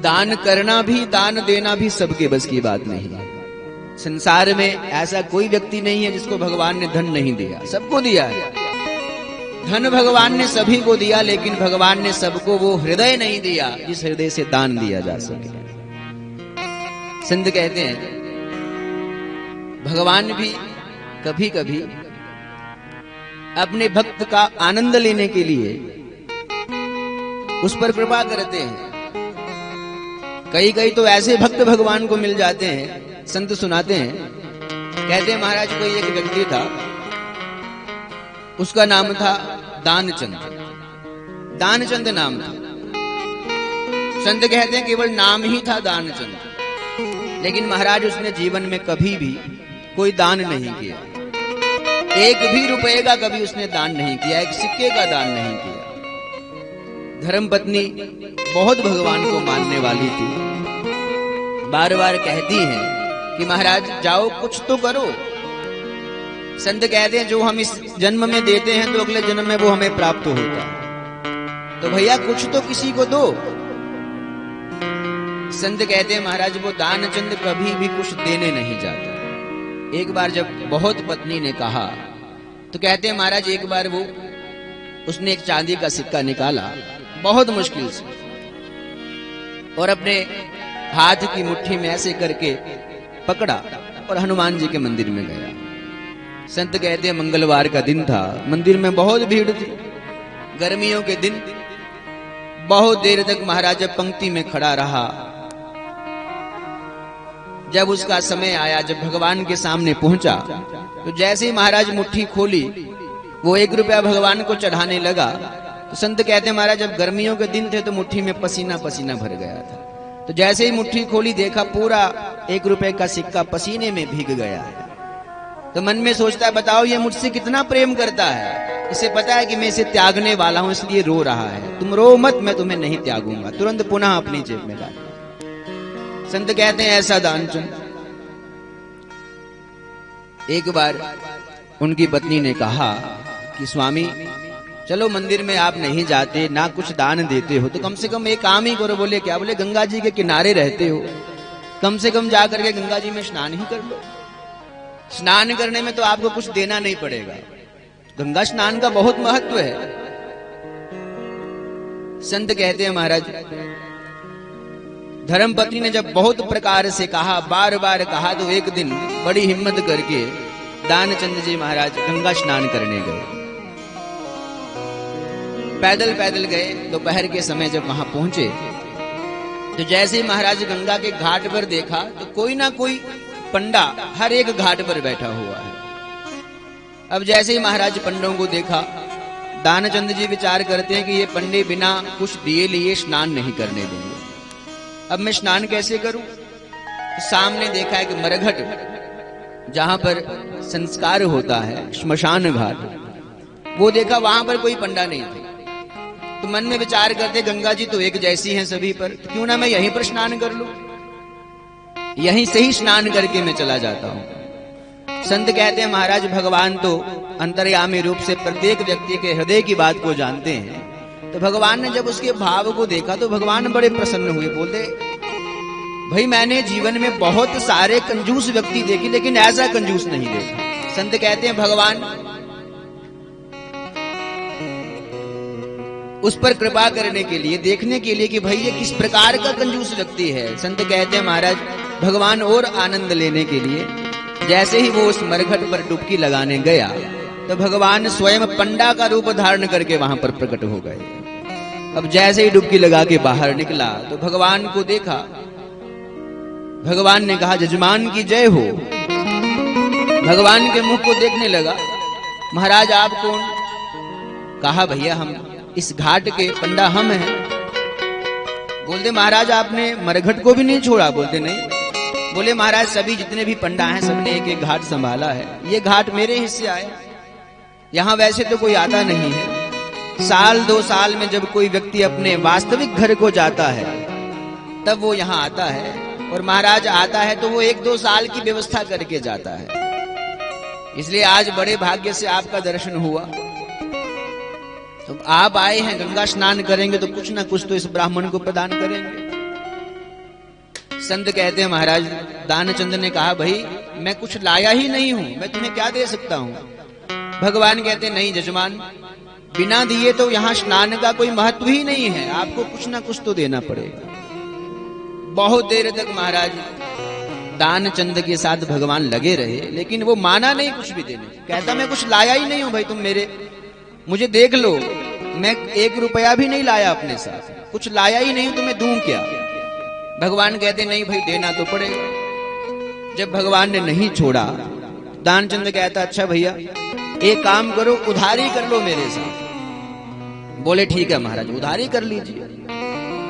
दान करना भी, दान देना भी सबके बस की बात नहीं है। संसार में ऐसा कोई व्यक्ति नहीं है जिसको भगवान ने धन नहीं दिया, सबको दिया है। धन भगवान ने सभी को दिया, लेकिन भगवान ने सबको वो हृदय नहीं दिया जिस हृदय से दान दिया जा सके। संत कहते हैं भगवान भी कभी कभी अपने भक्त का आनंद लेने के लिए उस पर कृपा करते हैं। कई तो ऐसे भक्त भगवान को मिल जाते हैं, संत सुनाते हैं, कहते हैं महाराज कोई एक व्यक्ति था, उसका नाम था दानचंद। दानचंद नाम था। संत कहते हैं केवल नाम ही था दानचंद, लेकिन महाराज उसने जीवन में कभी भी कोई दान नहीं किया। एक भी रुपए का कभी उसने दान नहीं किया, एक सिक्के का दान नहीं किया। धर्मपत्नी बहुत भगवान को मानने वाली थी, बार बार कहती हैं कि महाराज जाओ कुछ तो करो। संत कहते हैं जो हम इस जन्म में देते हैं तो अगले जन्म में वो हमें प्राप्त होता है, तो भैया कुछ तो किसी को दो। संत कहते हैं महाराज वो दानचंद कभी भी कुछ देने नहीं जाता। एक बार जब बहुत पत्नी ने कहा तो कहते हैं महाराज एक बार वो उसने एक चांदी का सिक्का निकाला बहुत मुश्किल से, और अपने हाथ की मुट्ठी में ऐसे करके पकड़ा और हनुमान जी के मंदिर में गया। संत कहते हैं मंगलवार का दिन था, मंदिर में बहुत भीड़ थी, गर्मियों के दिन। बहुत देर तक महाराज पंक्ति में खड़ा रहा। जब उसका समय आया, जब भगवान के सामने पहुंचा, तो जैसे ही महाराज मुट्ठी खोली, वो 1 रुपया भगवान को चढ़ाने लगा, तो संत कहते हैं महाराज जब गर्मियों के दिन थे तो मुट्ठी में पसीना पसीना भर गया था। तो जैसे ही मुट्ठी खोली देखा पूरा 1 रुपए का सिक्का पसीने में भीग गया है। तो मन में सोचता है बताओ ये मुझसे कितना प्रेम करता है, इसे पता है कि मैं इसे त्यागने वाला हूं इसलिए रो रहा है। तुम रो मत, मैं तुम्हें नहीं त्यागूंगा। तुरंत पुनः अपनी जेब में डाल। संत कहते हैं ऐसा दानचंद। एक बार उनकी पत्नी ने कहा कि स्वामी चलो मंदिर में आप नहीं जाते, ना कुछ दान देते हो, तो कम से कम एक काम ही करो। बोले क्या? बोले गंगा जी के किनारे रहते हो, कम से कम जाकर के गंगा जी में स्नान ही कर लो। स्नान करने में तो आपको कुछ देना नहीं पड़ेगा, गंगा स्नान का बहुत महत्व है। संत कहते हैं महाराज धर्मपत्नी ने जब बहुत प्रकार से कहा, बार बार कहा, तो एक दिन बड़ी हिम्मत करके दानचंद जी महाराज गंगा स्नान करने गए। पैदल पैदल गए। दोपहर के समय जब वहां पहुंचे तो जैसे ही महाराज गंगा के घाट पर देखा तो कोई ना कोई पंडा हर एक घाट पर बैठा हुआ है। अब जैसे ही महाराज पंडों को देखा, दानचंद जी विचार करते हैं कि ये पंडे बिना कुछ दिए लिए स्नान नहीं करने देंगे। अब मैं स्नान कैसे करूं? तो सामने देखा है कि मरघट जहां पर संस्कार होता है, श्मशान घाट, वो देखा, वहां पर कोई पंडा नहीं थे। तो मन में विचार करते गंगा जी तो एक जैसी हैं सभी पर, तो क्यों ना मैं यहीं पर स्नान कर लूं, यहीं से ही स्नान करके मैं चला जाता हूं। संत कहते हैं महाराज भगवान तो अंतर्यामी रूप से प्रत्येक व्यक्ति के हृदय की बात को जानते हैं। तो भगवान ने जब उसके भाव को देखा तो भगवान बड़े प्रसन्न हुए। बोलते भाई मैंने जीवन में बहुत सारे कंजूस व्यक्ति देखे, लेकिन ऐसा कंजूस नहीं देखा। संत कहते हैं भगवान उस पर कृपा करने के लिए, देखने के लिए कि भाई ये किस प्रकार का कंजूस व्यक्ति है। संत कहते हैं महाराज भगवान और आनंद लेने के लिए जैसे ही वो उस मरघट पर डुबकी लगाने गया तो भगवान स्वयं पंडा का रूप धारण करके वहां पर प्रकट हो गए। अब जैसे ही डुबकी लगा के बाहर निकला तो भगवान को देखा। भगवान ने कहा जजमान की जय हो। भगवान के मुख को देखने लगा। महाराज आप कौन? कहा भैया हम इस घाट के पंडा हम हैं। बोलते महाराज आपने मरघट को भी नहीं छोड़ा? बोलते नहीं। बोले महाराज सभी जितने भी पंडा हैं सबने एक एक घाट संभाला है, ये घाट मेरे हिस्से आए। यहाँ वैसे तो कोई आता नहीं है, साल 2 साल में जब कोई व्यक्ति अपने वास्तविक घर को जाता है तब वो यहाँ आता है, और महाराज आता है तो वो 1-2 साल की व्यवस्था करके जाता है। इसलिए आज बड़े भाग्य से आपका दर्शन हुआ। तो आप आए हैं, गंगा स्नान करेंगे तो कुछ ना कुछ तो इस ब्राह्मण को प्रदान करेंगे। संत कहते हैं महाराज दानचंद ने कहा भाई मैं कुछ लाया ही नहीं हूं, मैं तुम्हें क्या दे सकता हूं। भगवान कहते हैं नहीं जजमान, बिना दिए तो यहाँ स्नान का कोई महत्व ही नहीं है, आपको कुछ ना कुछ तो देना पड़ेगा। बहुत देर तक महाराज दानचंद के साथ भगवान लगे रहे, लेकिन वो माना नहीं कुछ भी देने। कहता मैं कुछ लाया ही नहीं हूं भाई, तुम मुझे देख लो, मैं 1 रुपया भी नहीं लाया अपने साथ, कुछ लाया ही नहीं, तुम्हें दूं क्या। भगवान कहते नहीं भाई देना तो पड़ेगा। जब भगवान ने नहीं छोड़ा, दानचंद कहता अच्छा भैया एक काम करो, उधारी कर लो मेरे साथ। बोले ठीक है महाराज उधारी कर लीजिए।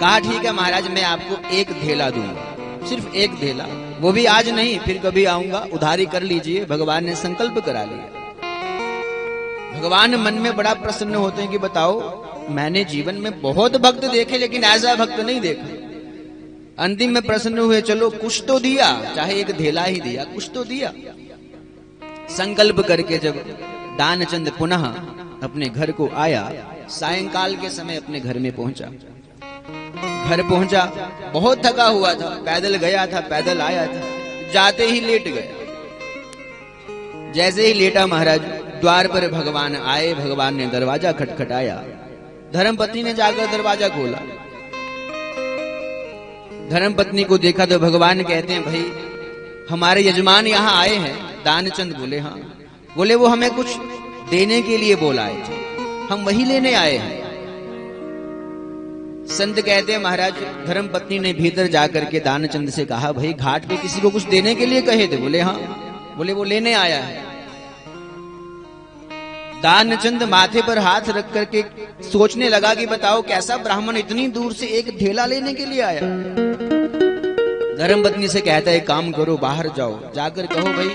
कहा ठीक है महाराज मैं आपको 1 धेला दूंगा, सिर्फ 1 धेला, वो भी आज नहीं फिर कभी आऊंगा, उधारी कर लीजिए। भगवान ने संकल्प करा लिया। भगवान मन में बड़ा प्रसन्न होते हैं कि बताओ मैंने जीवन में बहुत भक्त देखे लेकिन ऐसा भक्त नहीं देखा। अंतिम में प्रसन्न हुए, चलो कुछ तो दिया, चाहे 1 धेला ही दिया, कुछ तो दिया। संकल्प करके जब दानचंद पुनः अपने घर को आया, सायंकाल के समय अपने घर में पहुंचा। घर पहुंचा, बहुत थका हुआ था, पैदल गया था, पैदल आया था, जाते ही लेट गया। जैसे ही लेटा महाराज द्वार पर भगवान आए। भगवान ने दरवाजा खटखटाया। धर्मपत्नी ने जाकर दरवाजा खोला। धर्मपत्नी को देखा तो भगवान कहते हैं भाई हमारे यजमान यहाँ आए हैं। दानचंद बोले हाँ। बोले वो हमें कुछ देने के लिए बोलाए थे, हम वही लेने आए हैं। संत कहते हैं महाराज धर्मपत्नी ने भीतर जाकर के दानचंद से कहा भाई घाट पे किसी को कुछ देने के लिए कहे थे। बोले हाँ। बोले वो लेने आया है। दानचंद माथे पर हाथ रख करके सोचने लगा कि बताओ कैसा ब्राह्मण इतनी दूर से 1 ढेला लेने के लिए आया। धर्मपत्नी से कहता है काम करो, बाहर जाओ, जाकर कहो भाई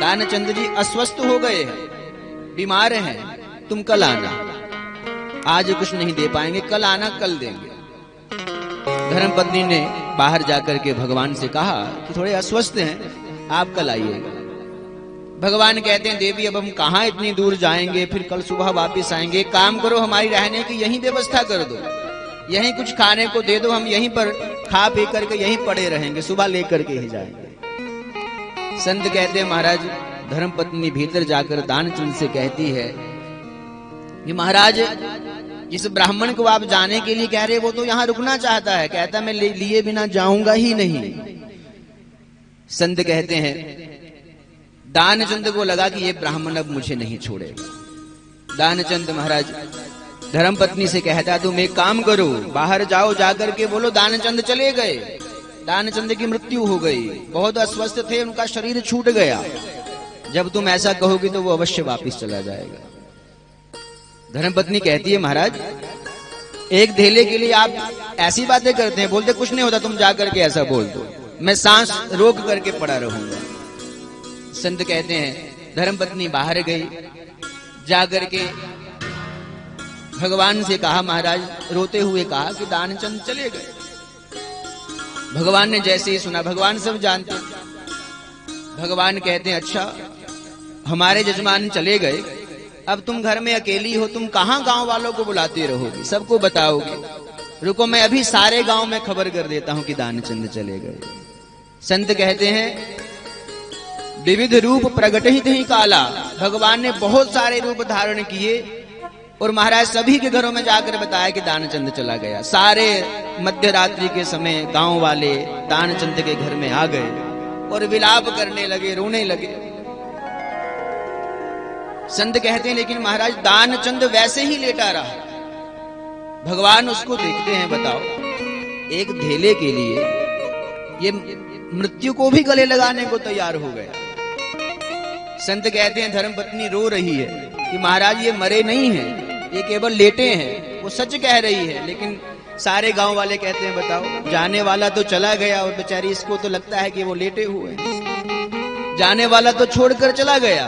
दानचंद जी अस्वस्थ हो गए हैं, बीमार हैं, तुम कल आना, आज कुछ नहीं दे पाएंगे, कल आना, कल देंगे। धर्मपत्नी ने बाहर जाकर के भगवान से कहा कि थोड़े अस्वस्थ हैं, आप कल आइएगा। भगवान कहते हैं देवी अब हम कहाँ इतनी दूर जाएंगे, फिर कल सुबह वापस आएंगे, काम करो हमारी रहने की यहीं व्यवस्था कर दो, यहीं कुछ खाने को दे दो, हम यहीं पर खा पी करके यहीं पड़े रहेंगे, सुबह लेकर के ही जाएंगे। संत कहते हैं महाराज धर्मपत्नी भीतर जाकर दानचंद से कहती है कि महाराज जिस ब्राह्मण को आप जाने के लिए कह रहे वो तो यहाँ रुकना चाहता है, कहता मैं लिए बिना जाऊंगा ही नहीं। संत कहते हैं दानचंद को लगा कि ये ब्राह्मण अब मुझे नहीं छोड़ेगा। दानचंद महाराज धर्मपत्नी से कहता तुम एक काम करो, बाहर जाओ, जाकर के बोलो दानचंद चले गए, दानचंद की मृत्यु हो गई, बहुत अस्वस्थ थे, उनका शरीर छूट गया। जब तुम ऐसा कहोगे तो वो अवश्य वापस चला जाएगा। धर्मपत्नी कहती है महाराज 1 धेले के लिए आप ऐसी बातें करते हैं। बोलते कुछ नहीं होता, तुम जाकर के ऐसा बोल दो, मैं सांस रोक करके पड़ा रहूंगा। संत कहते हैं धर्मपत्नी बाहर गई, जाकर के भगवान से कहा, महाराज रोते हुए कहा कि दानचंद चले गए। भगवान ने जैसे ही सुना, भगवान सब जानते, भगवान कहते हैं अच्छा हमारे जजमान चले गए, अब तुम घर में अकेली हो, तुम कहां गांव वालों को बुलाती रहोगी, सबको बताओगे, रुको मैं अभी सारे गांव में खबर कर देता हूं कि दानचंद चले गए। संत कहते हैं विविध रूप प्रगटित ही काला, भगवान ने बहुत सारे रूप धारण किए और महाराज सभी के घरों में जाकर बताया कि दानचंद चला गया। सारे मध्य रात्रि के समय गांव वाले दानचंद के घर में आ गए और विलाप करने लगे, रोने लगे। संत कहते हैं लेकिन महाराज दानचंद वैसे ही लेटा रहा। भगवान उसको देखते हैं, बताओ 1 धेले के लिए ये मृत्यु को भी गले लगाने को तैयार हो गया। संत कहते हैं धर्मपत्नी रो रही है कि महाराज ये मरे नहीं हैं, ये केवल लेटे हैं। वो सच कह रही है, लेकिन सारे गांव वाले कहते हैं बताओ जाने वाला तो चला गया और बेचारी इसको तो लगता है कि वो लेटे हुए हैं। जाने वाला तो छोड़कर चला गया,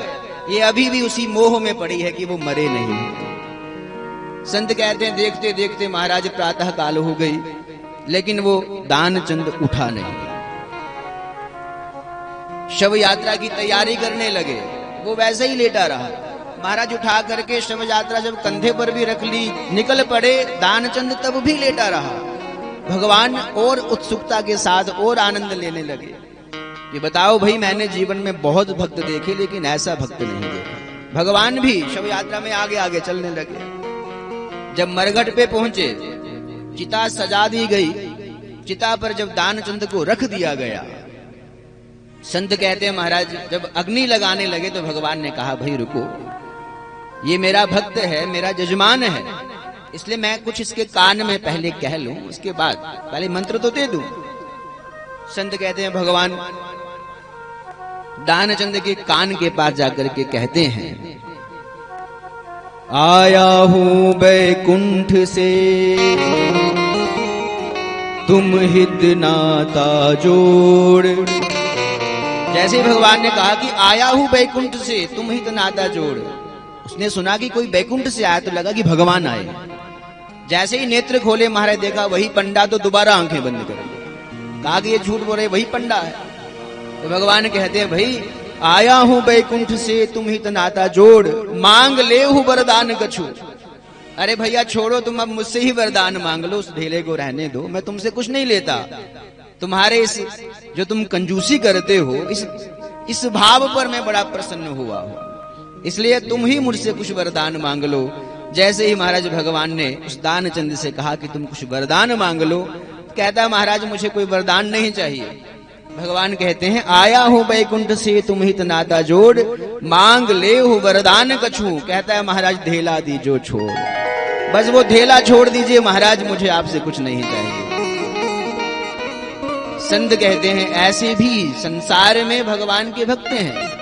ये अभी भी उसी मोह में पड़ी है कि वो मरे नहीं। संत कहते हैं देखते देखते महाराज प्रातः काल हो गई, लेकिन वो दानचंद उठा नहीं। शव यात्रा की तैयारी करने लगे, वो वैसे ही लेटा रहा। महाराज उठा करके शव यात्रा जब कंधे पर भी रख ली, निकल पड़े, दानचंद तब भी लेटा रहा। भगवान और उत्सुकता के साथ और आनंद लेने लगे कि बताओ भाई, मैंने जीवन में बहुत भक्त देखे लेकिन ऐसा भक्त नहीं देखा। भगवान भी शव यात्रा में आगे आगे चलने लगे। जब मरघट पे पहुंचे, चिता सजा दी गई, चिता पर जब दानचंद को रख दिया गया, संत कहते हैं महाराज जब अग्नि लगाने लगे तो भगवान ने कहा भाई रुको, ये मेरा भक्त है, मेरा जजमान है, इसलिए मैं कुछ इसके कान में पहले कह लूं, इसके बाद पहले मंत्र तो दे दूं। संत कहते हैं भगवान दानचंद के कान के पास जाकर के कहते हैं, आया हूं बैकुंठ से तुम हित नाता जोड़। जैसे भगवान ने कहा कि आया हूं बैकुंठ से तुम हित नाता जोड़, उसने सुना कि कोई बैकुंठ से आया तो लगा कि भगवान आए। जैसे ही नेत्र खोले महाराज देखा वही पंडा, तो दोबारा आंखें बंद कर ली, कहा कि ये झूठ बोल रहे, वही पंडा है। तो भगवान कहते हैं भाई आया हूं बैकुंठ से तुम हित नाता जोड़, मांग ले हूं वरदान कछु। अरे भैया छोड़ो, तुम अब मुझसे ही वरदान मांग लो, उस ढेले को रहने दो, मैं तुमसे कुछ नहीं लेता। तुम्हारे इस जो तुम कंजूसी करते हो, इस भाव पर मैं बड़ा प्रसन्न हुआ हूं, इसलिए तुम ही मुझसे कुछ वरदान मांग लो। जैसे ही महाराज भगवान ने उस दानचंद से कहा कि तुम कुछ वरदान मांग लो, कहता महाराज मुझे कोई वरदान नहीं चाहिए। भगवान कहते हैं आया हूं बैकुंठ से तुम हित नाता जोड़, मांग ले हो वरदान कछु। कहता है महाराज ढेला दीजो छोड़, बस वो ढेला छोड़ दीजिए महाराज, मुझे आपसे कुछ नहीं चाहिए। संत कहते हैं ऐसे भी संसार में भगवान के भक्त हैं,